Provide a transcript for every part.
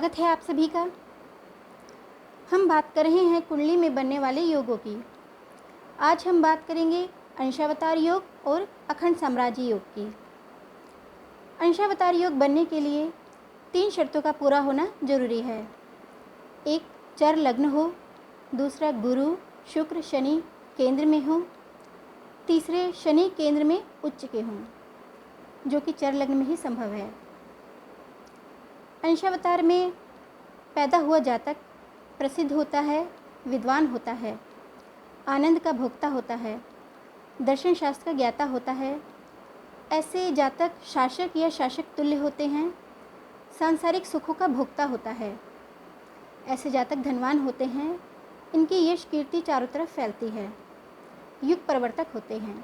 स्वागत है आप सभी का। हम बात कर रहे हैं कुंडली में बनने वाले योगों की। आज हम बात करेंगे अंशावतार योग और अखंड साम्राज्य योग की। अंशावतार योग बनने के लिए 3 शर्तों का पूरा होना जरूरी है। एक, चर लग्न हो। दूसरा, गुरु शुक्र शनि केंद्र में हो। तीसरे, शनि केंद्र में उच्च के हों, जो कि चर लग्न में ही संभव है। अंशावतार में पैदा हुआ जातक प्रसिद्ध होता है, विद्वान होता है, आनंद का भोक्ता होता है, दर्शन शास्त्र का ज्ञाता होता है। ऐसे जातक शासक या शासक तुल्य होते हैं, सांसारिक सुखों का भोक्ता होता है। ऐसे जातक धनवान होते हैं, इनकी यश कीर्ति चारों तरफ फैलती है, युग प्रवर्तक होते हैं।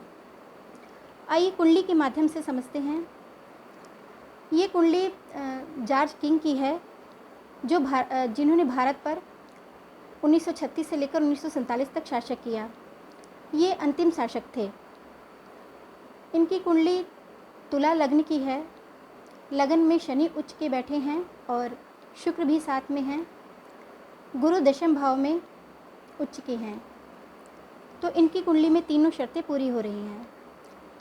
आइए कुंडली के माध्यम से समझते हैं। ये कुंडली जॉर्ज किंग की है, जो जिन्होंने भारत पर 1936 से लेकर 1947 तक शासक किया। ये अंतिम शासक थे। इनकी कुंडली तुला लग्न की है। लगन में शनि उच्च के बैठे हैं और शुक्र भी साथ में हैं। गुरु दशम भाव में उच्च के हैं। तो इनकी कुंडली में तीनों शर्तें पूरी हो रही हैं।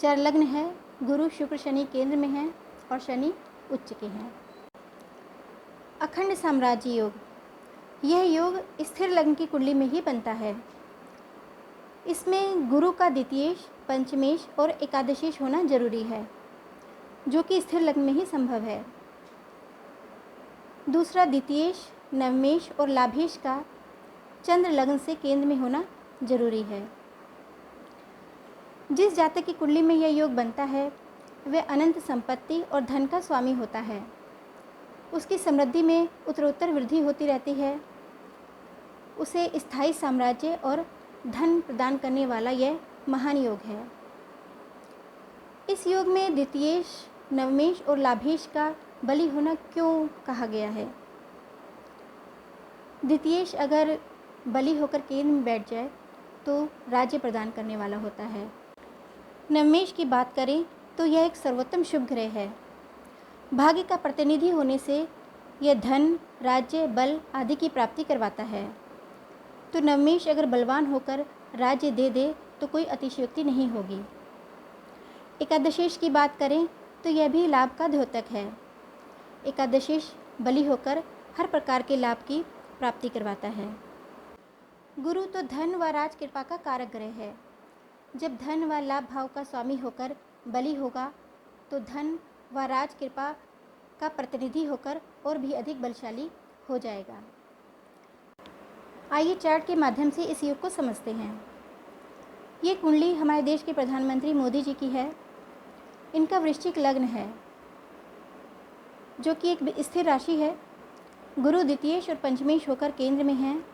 चर लग्न है, गुरु शुक्र शनि केंद्र में हैं और शनि उच्च के हैं। अखंड साम्राज्य योग, यह योग स्थिर लग्न की कुंडली में ही बनता है। इसमें गुरु का द्वितीयेश, पंचमेश और एकादशेश होना जरूरी है, जो कि स्थिर लग्न में ही संभव है। दूसरा, द्वितीयेश, नवमेश और लाभेश का चंद्र लग्न से केंद्र में होना जरूरी है। जिस जातक की कुंडली में यह योग बनता है, वह अनंत संपत्ति और धन का स्वामी होता है। उसकी समृद्धि में उत्तरोत्तर वृद्धि होती रहती है। उसे स्थायी साम्राज्य और धन प्रदान करने वाला यह महान योग है। इस योग में द्वितीयेश, नवमेश और लाभेश का बली होना क्यों कहा गया है? द्वितीयेश अगर बली होकर केंद्र में बैठ जाए तो राज्य प्रदान करने वाला होता है। नवमेश की बात करें तो यह एक सर्वोत्तम शुभ ग्रह है। भाग्य का प्रतिनिधि होने से यह धन, राज्य, बल आदि की प्राप्ति करवाता है। तो नवमेश अगर बलवान होकर राज्य दे दे तो कोई अतिशयोक्ति नहीं होगी। एकादशेश की बात करें तो यह भी लाभ का द्योतक है। एकादशेश बली होकर हर प्रकार के लाभ की प्राप्ति करवाता है। गुरु तो धन व राज कृपा का कारक ग्रह है। जब धन व लाभ भाव का स्वामी होकर बली होगा तो धन व राज कृपा का प्रतिनिधि होकर और भी अधिक बलशाली हो जाएगा। आइए चार्ट के माध्यम से इस योग को समझते हैं। ये कुंडली हमारे देश के प्रधानमंत्री मोदी जी की है। इनका वृश्चिक लग्न है, जो कि एक स्थिर राशि है। गुरु द्वितीयेश और पंचमेश होकर केंद्र में हैं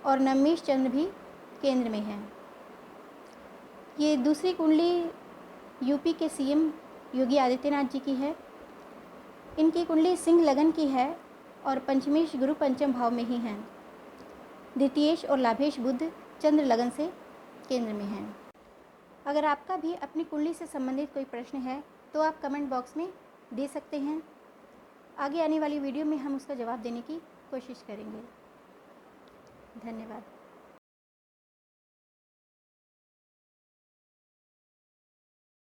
और नवमेश चंद्र भी केंद्र में हैं। ये दूसरी कुंडली यूपी के सीएम योगी आदित्यनाथ जी की है। इनकी कुंडली सिंह लगन की है और पंचमेश गुरु पंचम भाव में ही हैं। द्वितीयेश और लाभेश बुध चंद्र लगन से केंद्र में हैं। अगर आपका भी अपनी कुंडली से संबंधित कोई प्रश्न है तो आप कमेंट बॉक्स में दे सकते हैं। आगे आने वाली वीडियो में हम उसका जवाब देने की कोशिश करेंगे। धन्यवाद।